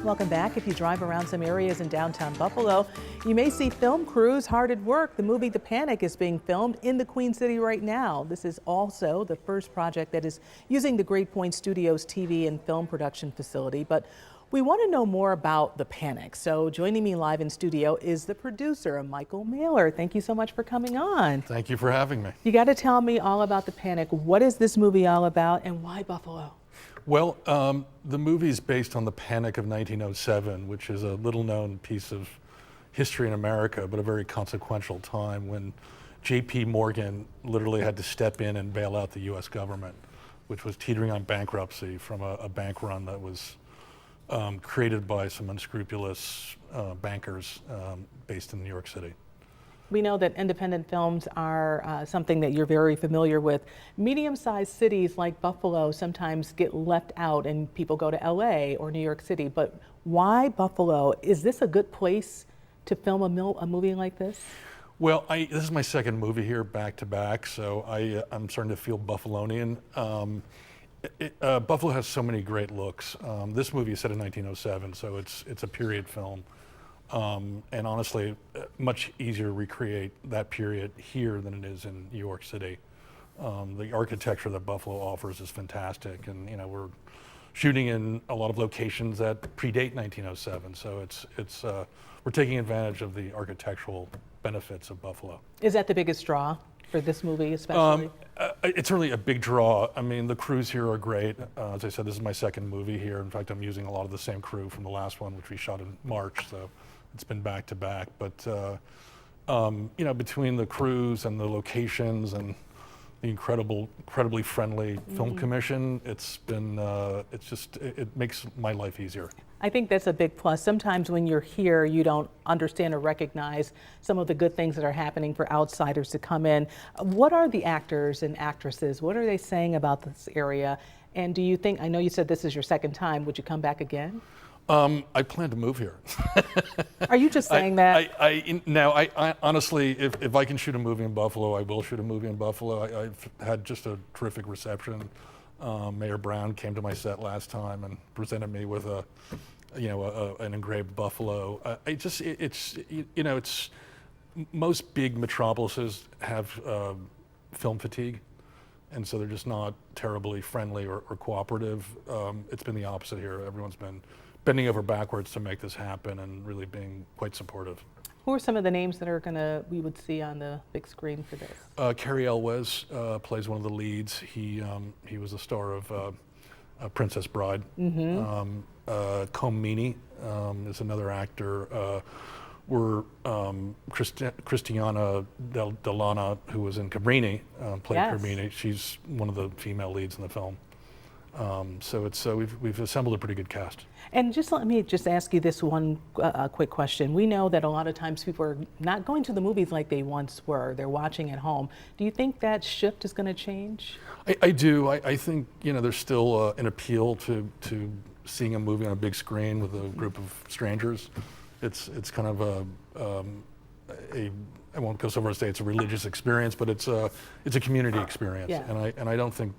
Welcome back. If you drive around some areas in downtown Buffalo, you may see film crews hard at work. The movie The Panic is being filmed in the Queen City right now. This is also the first project that is using the Great Point Studios TV and film production facility. But we want to know more about The Panic. So joining me live in studio is the producer, Michael Mailer. Thank you so much for coming on. Thank you for having me. You got to tell me all about The Panic. What is this movie all about and why Buffalo? Well, the movie is based on the Panic of 1907, which is a little-known piece of history in America, but a very consequential time when J.P. Morgan literally had to step in and bail out the U.S. government, which was teetering on bankruptcy from a bank run that was created by some unscrupulous bankers based in New York City. We know that independent films are something that you're very familiar with. Medium-sized cities like Buffalo sometimes get left out and people go to LA or New York City, but why Buffalo? Is this a good place to film a movie like this? Well, this is my second movie here back to back, so I'm starting to feel Buffalonian. Buffalo has so many great looks. This movie is set in 1907, so it's a period film. And honestly, much easier to recreate that period here than it is in New York City. The architecture that Buffalo offers is fantastic, and we're shooting in a lot of locations that predate 1907. So we're taking advantage of the architectural benefits of Buffalo. Is that the biggest draw for this movie, especially? It's really a big draw. I mean, the crews here are great. As I said, this is my second movie here. In fact, I'm using a lot of the same crew from the last one, which we shot in March. So it's been back to back, but between the crews and the locations and the incredibly friendly film commission, it makes my life easier. I think that's a big plus. Sometimes when you're here, you don't understand or recognize some of the good things that are happening for outsiders to come in. What are the actors and actresses? What are they saying about this area? And do you think, I know you said this is your second time, would you come back again? I plan to move here. Are you just saying that? I honestly, if I can shoot a movie in Buffalo, I will shoot a movie in Buffalo. I've had just a terrific reception. Mayor Brown came to my set last time and presented me with an engraved buffalo. Most big metropolises have film fatigue, and so they're just not terribly friendly or cooperative. It's been the opposite here. Everyone's been bending over backwards to make this happen and really being quite supportive. Who are some of the names that we would see on the big screen for this? Cary Elwes plays one of the leads. He was a star of Princess Bride. Combe Meany is another actor. Christiana Delana, who was in Cabrini, played Cabrini. She's one of the female leads in the film. We've assembled a pretty good cast. And just let me ask you this one quick question. We know that a lot of times people are not going to the movies like they once were. They're watching at home. Do you think that shift is going to change? I do. I think there's still an appeal to seeing a movie on a big screen with a group of strangers. It's kind of I won't go so far as to say it's a religious experience, but it's a community experience. Yeah. And I don't think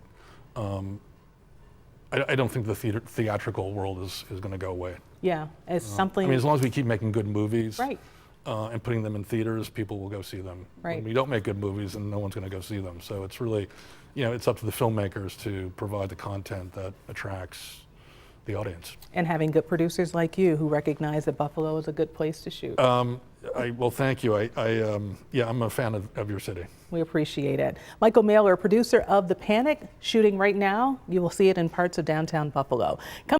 I don't think the theatrical world is going to go away. Yeah, as something. I mean, as long as we keep making good movies, right, and putting them in theaters, people will go see them. Right. When we don't make good movies, then no one's going to go see them. So it's really, it's up to the filmmakers to provide the content that attracts the audience. And having good producers like you who recognize that Buffalo is a good place to shoot. Well, thank you. I'm a fan of your city. We appreciate it. Michael Mailer, producer of The Panic, shooting right now. You will see it in parts of downtown Buffalo.